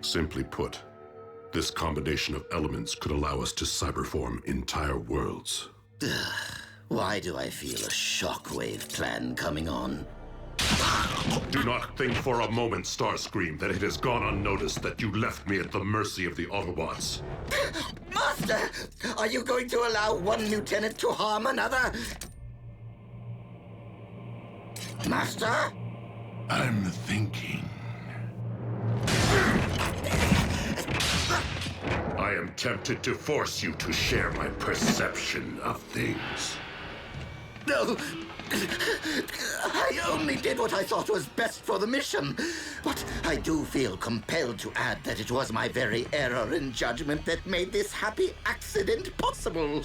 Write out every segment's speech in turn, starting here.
Simply put, this combination of elements could allow us to cyberform entire worlds. Why do I feel a shockwave plan coming on? Do not think for a moment, Starscream, that it has gone unnoticed that you left me at the mercy of the Autobots. Master! Are you going to allow one lieutenant to harm another? Master? I'm thinking. I am tempted to force you to share my perception of things. No! I only did what I thought was best for the mission. But I do feel compelled to add that it was my very error in judgment that made this happy accident possible.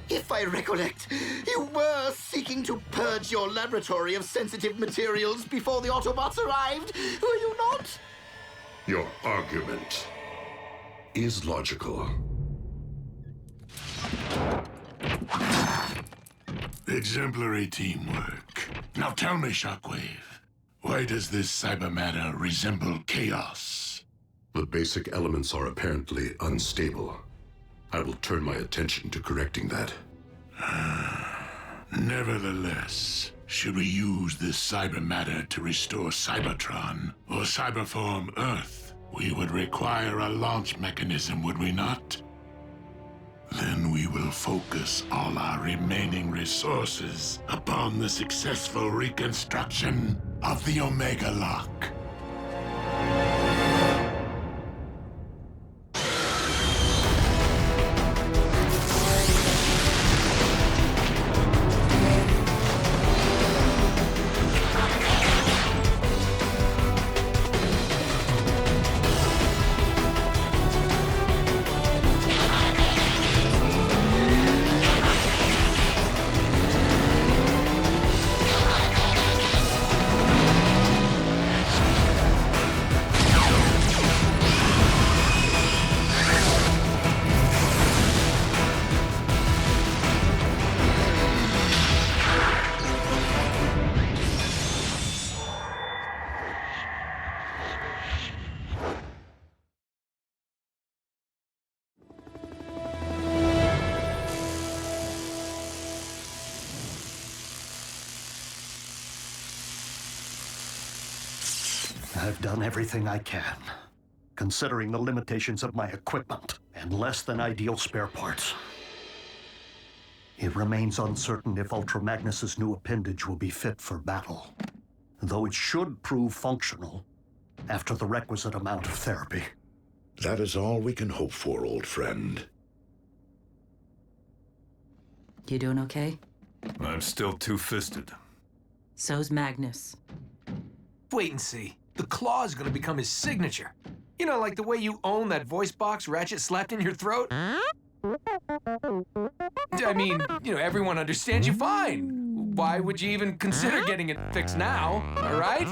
If I recollect, you were seeking to purge your laboratory of sensitive materials before the Autobots arrived, were you not? Your argument is logical. Exemplary teamwork. Now tell me, Shockwave, why does this cyber matter resemble chaos? The basic elements are apparently unstable. I will turn my attention to correcting that. Nevertheless, should we use this cyber matter to restore Cybertron or cyberform Earth, we would require a launch mechanism, would we not? Then we will focus all our remaining resources upon the successful reconstruction of the Omega Lock. I've done everything I can, considering the limitations of my equipment and less than ideal spare parts. It remains uncertain if Ultra Magnus's new appendage will be fit for battle, though it should prove functional after the requisite amount of therapy. That is all we can hope for, old friend. You doing okay? I'm still two-fisted. So's Magnus. Wait and see. The claw is gonna become his signature. You know, like the way you own that voice box Ratchet slapped in your throat? I mean, you know, everyone understands you fine. Why would you even consider getting it fixed now, all right?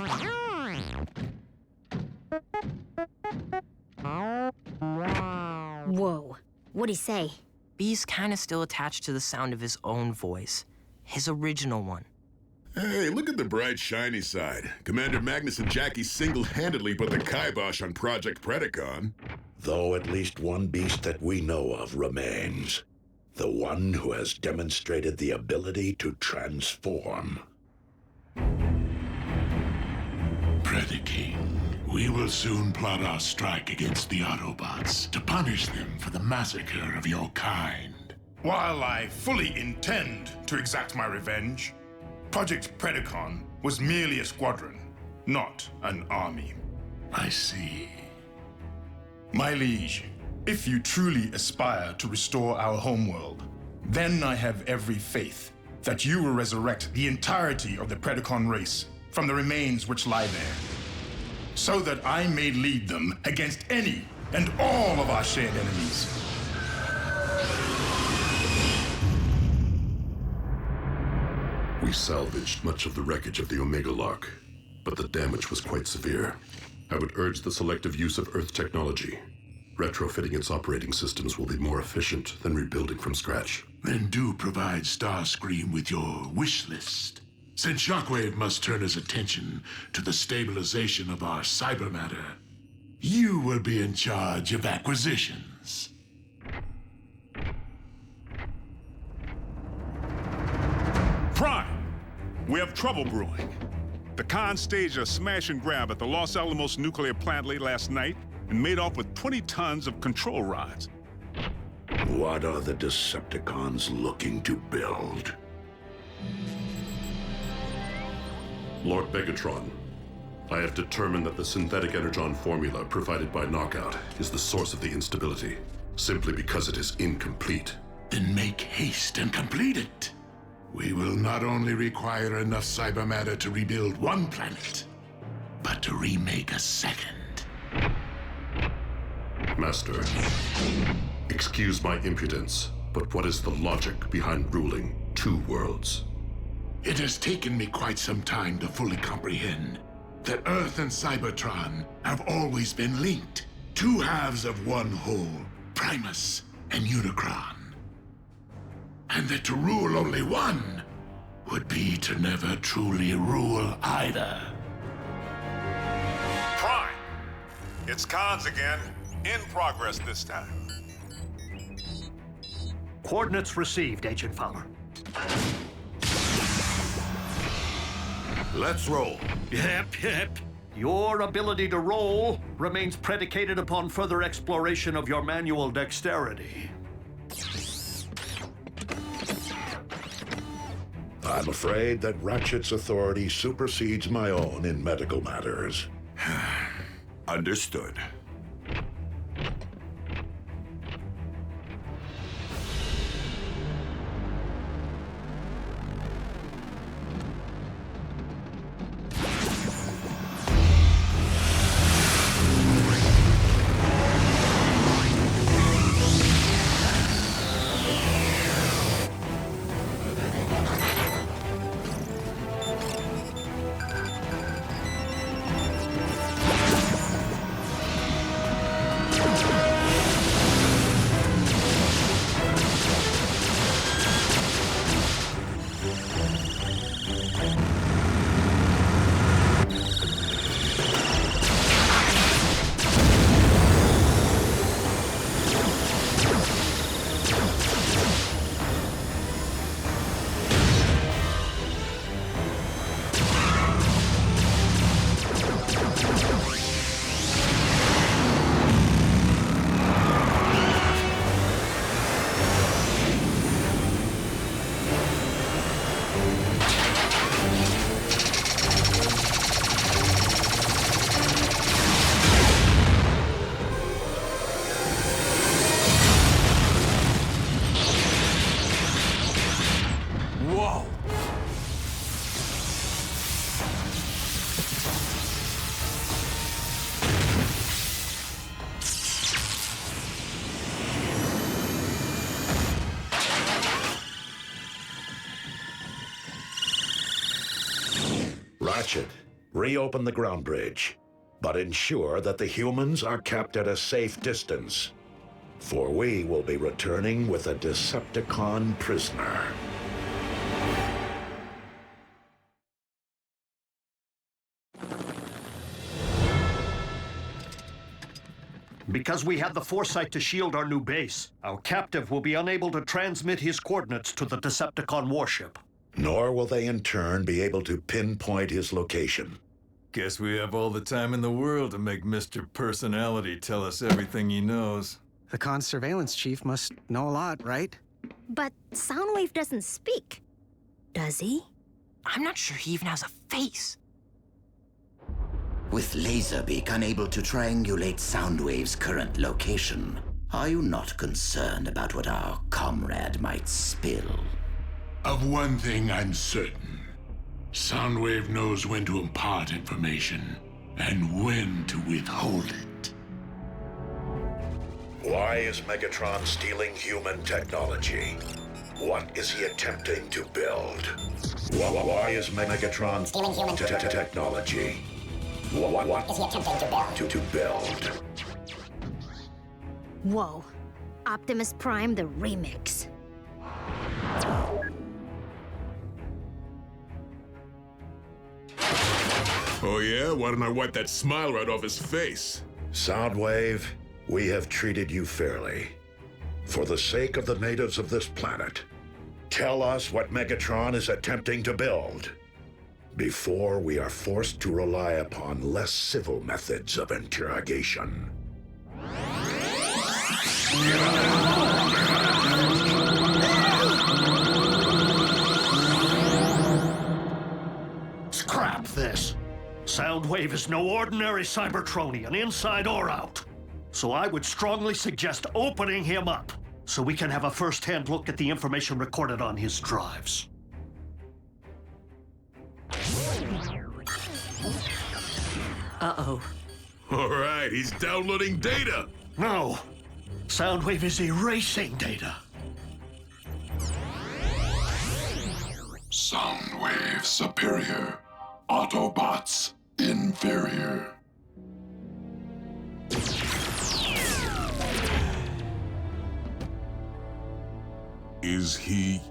Whoa. What'd he say? B's kinda still attached to the sound of his own voice. His original one. Hey, look at the bright, shiny side. Commander Magnus and Jackie single-handedly put the kibosh on Project Predacon. Though at least one beast that we know of remains. The one who has demonstrated the ability to transform. Predaking. We will soon plot our strike against the Autobots to punish them for the massacre of your kind. While I fully intend to exact my revenge, Project Predacon was merely a squadron, not an army. I see. My liege, if you truly aspire to restore our homeworld, then I have every faith that you will resurrect the entirety of the Predacon race from the remains which lie there, so that I may lead them against any and all of our shared enemies. We salvaged much of the wreckage of the Omega Lock, but the damage was quite severe. I would urge the selective use of Earth technology. Retrofitting its operating systems will be more efficient than rebuilding from scratch. Then do provide Starscream with your wish list. Since Shockwave must turn his attention to the stabilization of our cyber matter, you will be in charge of acquisitions. Prime! We have trouble brewing. The Khan staged a smash and grab at the Los Alamos nuclear plant late last night and made off with 20 tons of control rods. What are the Decepticons looking to build? Lord Megatron, I have determined that the synthetic energon formula provided by Knockout is the source of the instability, simply because it is incomplete. Then make haste and complete it. We will not only require enough cyber matter to rebuild one planet, but to remake a second. Master, excuse my impudence, but what is the logic behind ruling two worlds? It has taken me quite some time to fully comprehend that Earth and Cybertron have always been linked. Two halves of one whole, Primus and Unicron. And that to rule only one would be to never truly rule either. Prime! It's Khans again. In progress this time. Coordinates received, Agent Fowler. Let's roll. Yep. Your ability to roll remains predicated upon further exploration of your manual dexterity. I'm afraid that Ratchet's authority supersedes my own in medical matters. Understood. Ratchet, reopen the ground bridge, but ensure that the humans are kept at a safe distance, for we will be returning with a Decepticon prisoner. Because we had the foresight to shield our new base, our captive will be unable to transmit his coordinates to the Decepticon warship. Nor will they in turn be able to pinpoint his location. Guess we have all the time in the world to make Mr. Personality tell us everything he knows. The Khan surveillance chief must know a lot, right? But Soundwave doesn't speak. Does he? I'm not sure he even has a face. With Laserbeak unable to triangulate Soundwave's current location, are you not concerned about what our comrade might spill? Of one thing I'm certain. Soundwave knows when to impart information and when to withhold it. Why is Megatron stealing human technology? What is he attempting to build? Why is Megatron stealing human technology? What is he attempting to build? Whoa. Optimus Prime, the remix. 「 Optimus Prime, the remix. 「 Optimus Prime, the remix. 」 「 Optimus Prime, the remix. 」 « 」 « 」 « 」 « 」 « 」 « 」 « 」 « 」 « 」 « 」 « 」 « 」 « 」 « 」 « 」 « 」 « 」 « 」 « 」 « 」 « 」 « 」 « « « 」 « Oh yeah? Why don't I wipe that smile right off his face? Soundwave, we have treated you fairly. For the sake of the natives of this planet, tell us what Megatron is attempting to build, before we are forced to rely upon less civil methods of interrogation. Scrap this. Soundwave is no ordinary Cybertronian, inside or out. So I would strongly suggest opening him up, so we can have a first-hand look at the information recorded on his drives. Uh-oh. All right, he's downloading data. No. Soundwave is erasing data. Soundwave superior. Autobots inferior. Is he...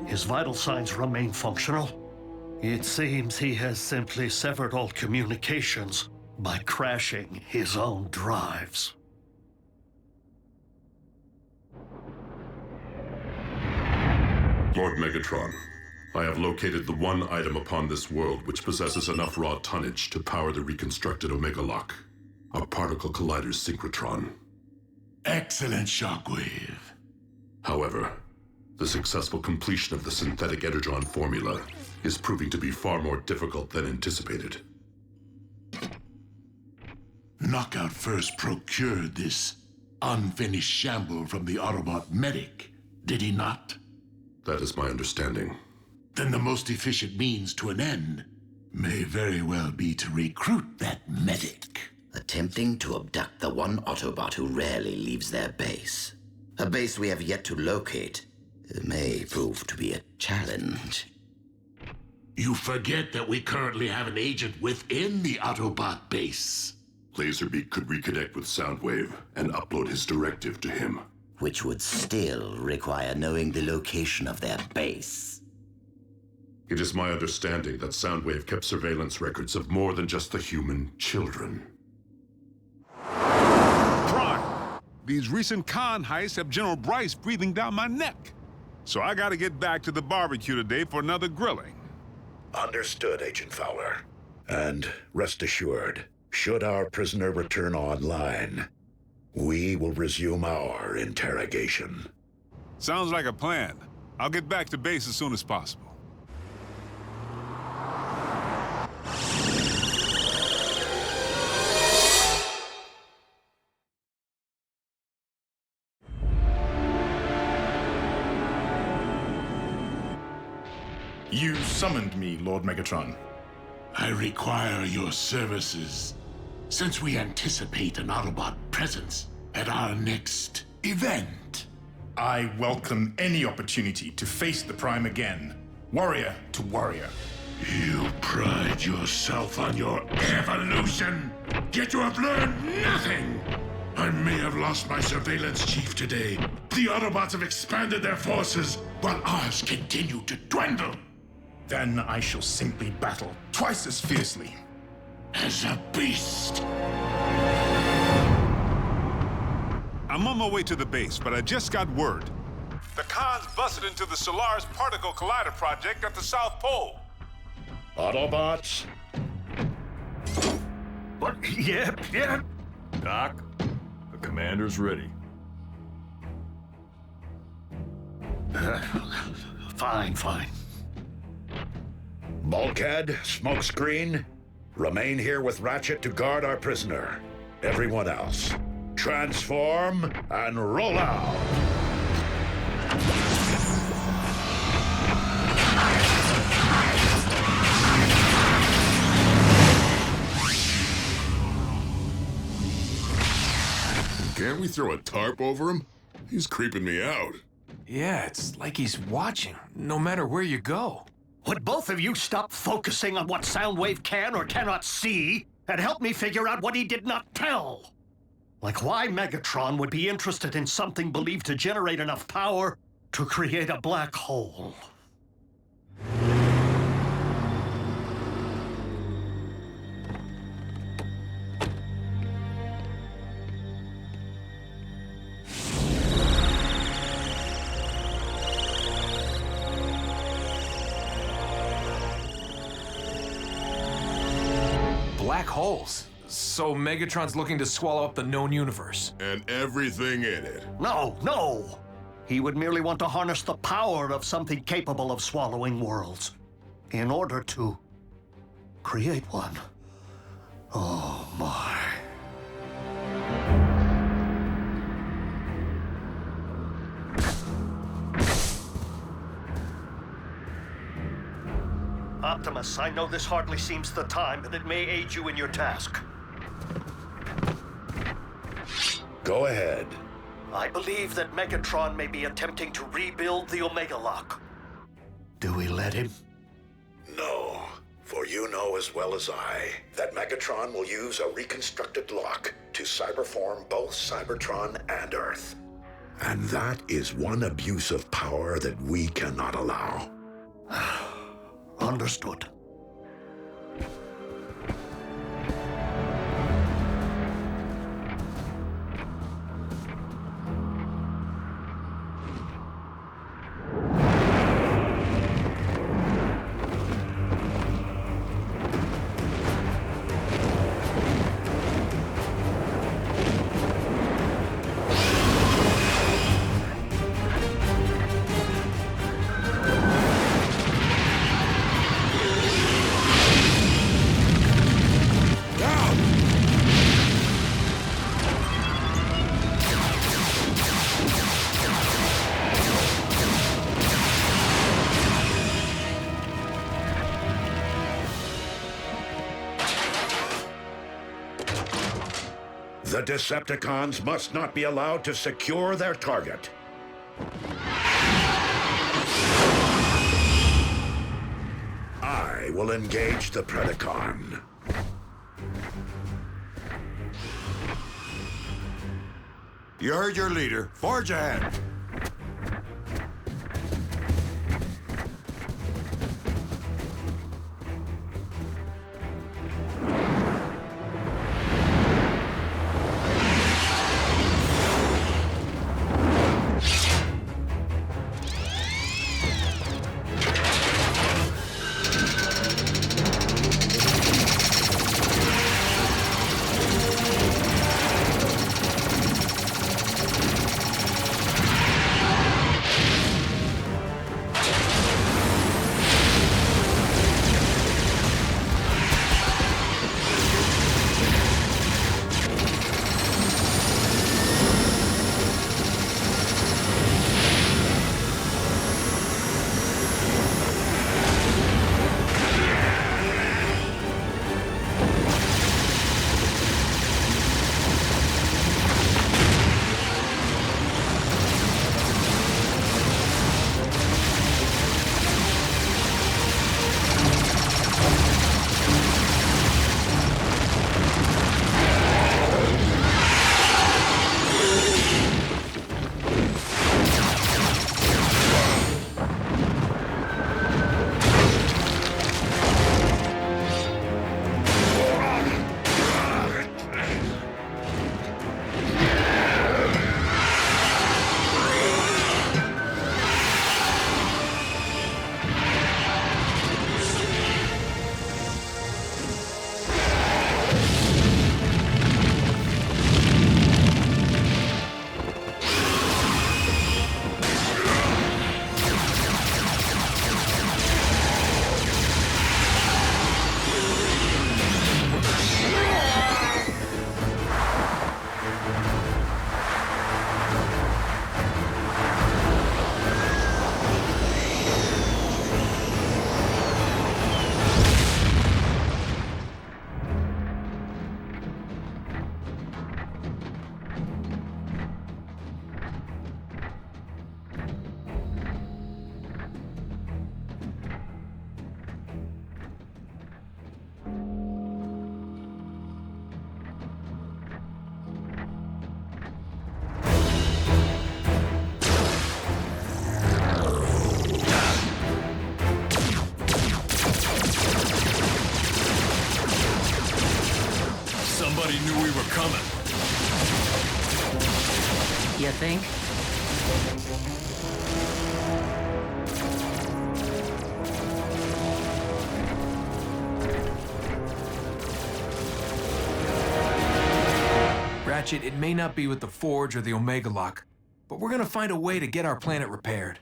His vital signs remain functional. It seems he has simply severed all communications by crashing his own drives. Lord Megatron, I have located the one item upon this world which possesses enough raw tonnage to power the reconstructed Omega Lock, a particle collider's synchrotron. Excellent, Shockwave. However, the successful completion of the synthetic Energon formula is proving to be far more difficult than anticipated. Knockout first procured this unfinished shamble from the Autobot medic, did he not? That is my understanding. Then the most efficient means to an end may very well be to recruit that medic. Attempting to abduct the one Autobot who rarely leaves their base. A base we have yet to locate may prove to be a challenge. You forget that we currently have an agent within the Autobot base. Laserbeak could reconnect with Soundwave and upload his directive to him. Which would still require knowing the location of their base. It is my understanding that Soundwave kept surveillance records of more than just the human children. Prime, these recent con heists have General Bryce breathing down my neck. So I gotta get back to the barbecue today for another grilling. Understood, Agent Fowler. And rest assured, should our prisoner return online, we will resume our interrogation. Sounds like a plan. I'll get back to base as soon as possible. You summoned me, Lord Megatron. I require your services, since we anticipate an Autobot presence at our next event. I welcome any opportunity to face the Prime again, warrior to warrior. You pride yourself on your evolution, yet you have learned nothing! I may have lost my surveillance chief today. The Autobots have expanded their forces, while ours continue to dwindle. Then I shall simply battle twice as fiercely. As a beast. I'm on my way to the base, but I just got word. The cons busted into the Solaris Particle Collider project at the South Pole. Autobots? What? Yep. Doc, the commander's ready. Fine. Bulkhead, Smokescreen, remain here with Ratchet to guard our prisoner. Everyone else, transform and roll out! Can't we throw a tarp over him? He's creeping me out. Yeah, it's like he's watching, no matter where you go. Would both of you stop focusing on what Soundwave can or cannot see and help me figure out what he did not tell? Like why Megatron would be interested in something believed to generate enough power to create a black hole. holes. So Megatron's looking to swallow up the known universe. And everything in it. No, no! He would merely want to harness the power of something capable of swallowing worlds in order to create one. Oh, my. Optimus, I know this hardly seems the time, but it may aid you in your task. Go ahead. I believe that Megatron may be attempting to rebuild the Omega Lock. Do we let him? No, for you know as well as I that Megatron will use a reconstructed lock to cyberform both Cybertron and Earth. And that is one abuse of power that we cannot allow. Understood. The Decepticons must not be allowed to secure their target. I will engage the Predacon. You heard your leader. Forge ahead. Somebody knew we were coming. You think? Ratchet, it may not be with the Forge or the Omega Lock, but we're gonna find a way to get our planet repaired.